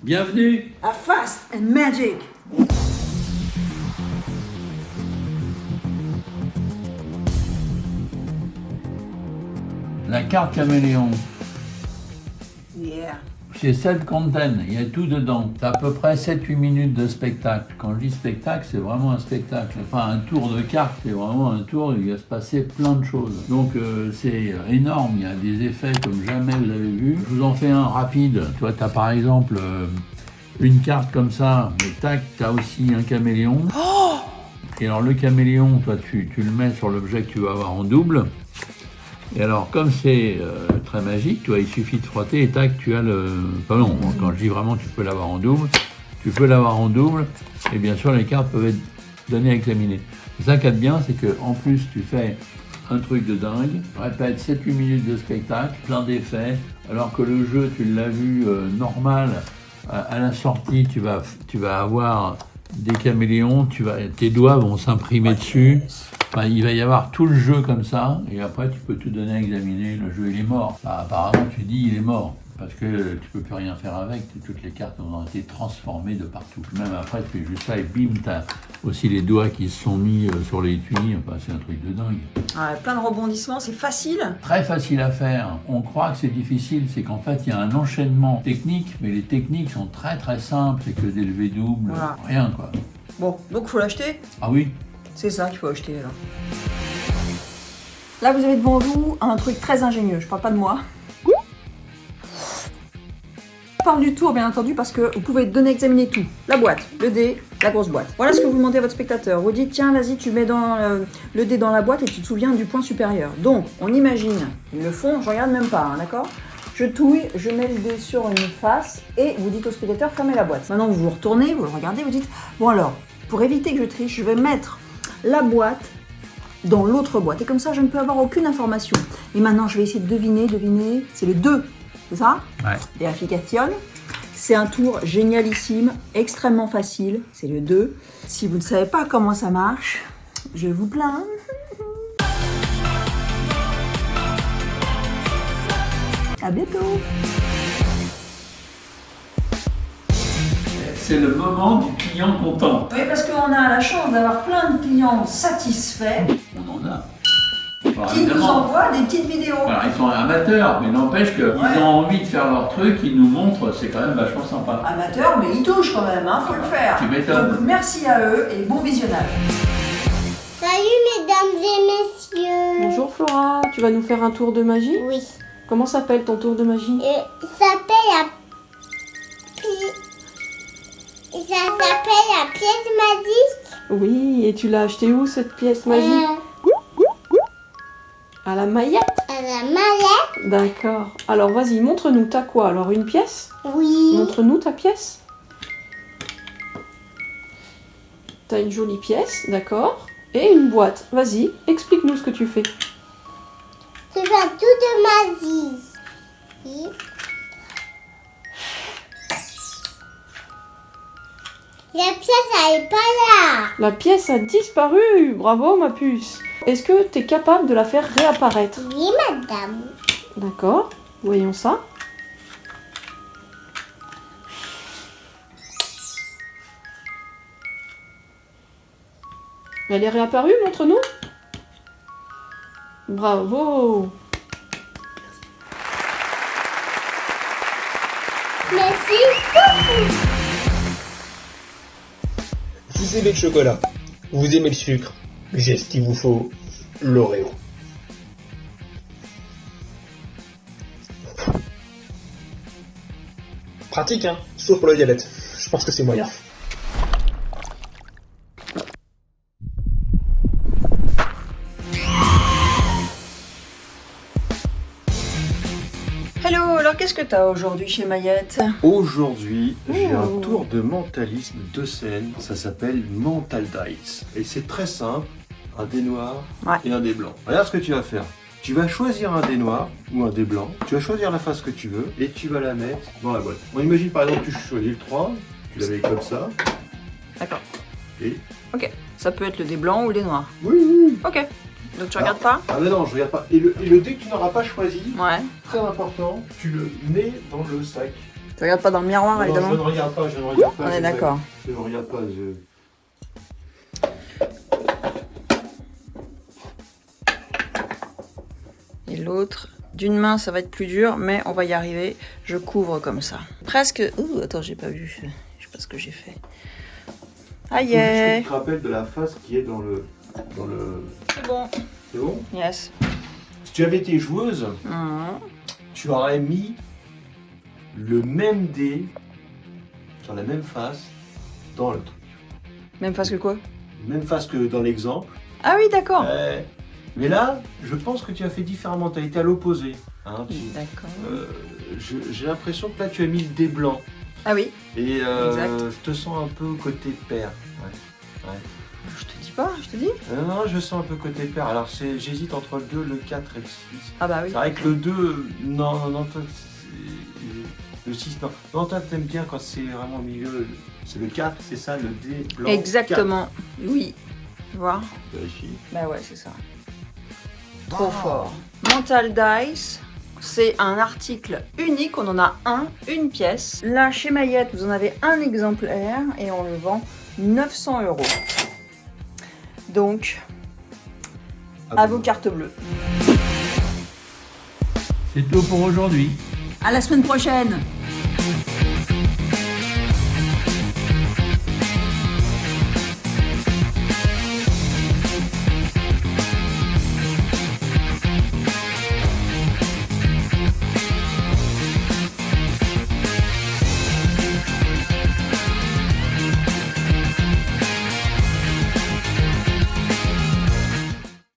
Bienvenue à Fast and Magic. La carte caméléon. Yeah. C'est 7 content, il y a tout dedans. C'est à peu près 7-8 minutes de spectacle. Quand je dis spectacle, c'est vraiment un spectacle. C'est pas un tour de cartes, c'est vraiment un tour où il va se passer plein de choses. Donc c'est énorme, il y a des effets comme jamais vous avez vu. Je vous en fais un rapide. Toi, tu as par exemple une carte comme ça, mais tac, tu as aussi un caméléon. Oh, Et alors le caméléon, toi, tu le mets sur l'objet que tu vas avoir en double. Et alors, comme c'est très magique, tu vois, il suffit de frotter et tac, tu as le... Enfin non, quand je dis vraiment tu peux l'avoir en double, tu peux l'avoir en double, et bien sûr les cartes peuvent être données à examiner. C'est ça qu'il y a de bien, c'est qu'en plus tu fais un truc de dingue, répète 7-8 minutes de spectacle, plein d'effets, alors que le jeu, tu l'as vu normal, à la sortie, tu vas avoir des caméléons, tes doigts vont s'imprimer dessus. Enfin, il va y avoir tout le jeu comme ça, et après tu peux tout donner à examiner. Le jeu il est mort. Enfin, apparemment tu dis il est mort, parce que tu peux plus rien faire avec. Toutes les cartes ont été transformées de partout. Même après tu fais juste ça et bim, t'as aussi les doigts qui se sont mis sur les tuiles. Enfin, c'est un truc de dingue. ouais, plein de rebondissements, c'est facile. Très facile à faire. On croit que c'est difficile, c'est qu'en fait il y a un enchaînement technique, mais les techniques sont très très simples. C'est que des levées doubles, Voilà. rien quoi. Bon, donc faut l'acheter. Ah oui. C'est ça qu'il faut acheter alors. Là, vous avez devant vous un truc très ingénieux. Je parle pas de moi. Je parle du tour, bien entendu, parce que vous pouvez donner à examiner tout. La boîte, le dé, la grosse boîte. Voilà ce que vous demandez à votre spectateur. Vous dites, tiens, vas-y, tu mets le dé dans la boîte et tu te souviens du point supérieur. Donc, on imagine, ils le font, je regarde même pas, hein, d'accord ? Je touille, je mets le dé sur une face et vous dites au spectateur, fermez la boîte. Maintenant, vous vous retournez, vous le regardez, vous dites, bon alors, pour éviter que je triche, je vais mettre la boîte dans l'autre boîte. Et comme ça, je ne peux avoir aucune information. Et maintenant, je vais essayer de deviner. C'est le 2, c'est ça ? Ouais. Et application. C'est un tour génialissime, extrêmement facile. C'est le 2. Si vous ne savez pas comment ça marche, je vous plains. À bientôt. C'est le moment du client content. Oui, parce qu'on a la chance d'avoir plein de clients satisfaits On en a. Alors, qui nous évidemment, envoient des petites vidéos. alors, ils sont amateurs, mais n'empêche qu'ils ont envie de faire leur truc, ils nous montrent, c'est quand même vachement sympa. Amateurs, mais ils touchent quand même, hein, faut le faire. Tu m'étonnes. Donc merci à eux et bon visionnage. Salut mesdames et messieurs. Bonjour Flora, tu vas nous faire un tour de magie? Oui. Comment s'appelle ton tour de magie? Ça s'appelle la pièce magique. Oui, et tu l'as acheté où cette pièce magique? À la Mayette? À la mallette. D'accord. Alors vas-y, montre-nous, t'as quoi? Alors une pièce? Oui. Montre-nous ta pièce. T'as une jolie pièce, d'accord. Et une boîte. Vas-y, explique-nous ce que tu fais. C'est pas tout de magie. Oui. La pièce, elle est pas là. La pièce a disparu. Bravo ma puce. Est-ce que t'es capable de la faire réapparaître? Oui, madame. D'accord, voyons ça. Elle est réapparue, montre-nous. Bravo. Merci beaucoup. Vous aimez le chocolat, vous aimez le sucre, j'ai ce qu'il vous faut, l'Oreo. Pratique, hein, sauf pour le diabète. Je pense que c'est moyen. Hello, alors qu'est-ce que t'as aujourd'hui chez Mayette? Aujourd'hui, j'ai Oh. un tour de mentalisme de scène. Ça s'appelle Mental Dice. Et c'est très simple. Un dé noir Ouais. et un dé blanc. Regarde ce que tu vas faire. Tu vas choisir un dé noir ou un dé blanc. Tu vas choisir la face que tu veux et tu vas la mettre dans la boîte. On imagine par exemple tu choisis le 3, tu la mets comme ça. D'accord. Et Ok, ça peut être le dé blanc ou le dé noir. oui, oui. Ok, donc tu regardes pas? Ah mais non, je regarde pas. Et le dé que tu n'auras pas choisi, Ouais, très important, tu le mets dans le sac Tu regardes pas dans le miroir, Non, évidemment. je ne regarde pas, je ne regarde pas. On est je- d'accord. Je ne regarde pas. Et l'autre, d'une main, ça va être plus dur, mais on va y arriver. Je couvre comme ça. Presque. Ouh, attends, j'ai pas vu. Je sais pas ce que j'ai fait. Aïe, Faut juste que aïe. tu te rappelles de la face qui est dans le... C'est bon. C'est bon? Yes. Si tu avais été joueuse, Mhm. tu aurais mis le même dé sur la même face dans le truc. Même face que quoi? Même face que dans l'exemple. Ah oui, d'accord. Mais là, je pense que tu as fait différemment. Tu as été à l'opposé. Hein, D'accord. j'ai l'impression que là, tu as mis le dé blanc. Ah oui, Et Exact. je te sens un peu côté pair. Ouais. je te dis pas, je te dis. Non, je sens un peu côté pair. Alors, j'hésite entre le 2, le 4 et le 6. Ah bah oui. C'est vrai que le 2, non, toi, le 6, non. Non, toi, t'aimes bien quand c'est vraiment au milieu. C'est le 4, c'est ça, le dé blanc. Exactement. Oui. Tu vois? 4. Vérifie. Bah ouais, c'est ça. Trop fort. Mental Dice, c'est un article unique. On en a une pièce. Là, chez Mayette, vous en avez un exemplaire et on le vend 900 €. Donc, à vos cartes bleues. C'est tout pour aujourd'hui. À la semaine prochaine.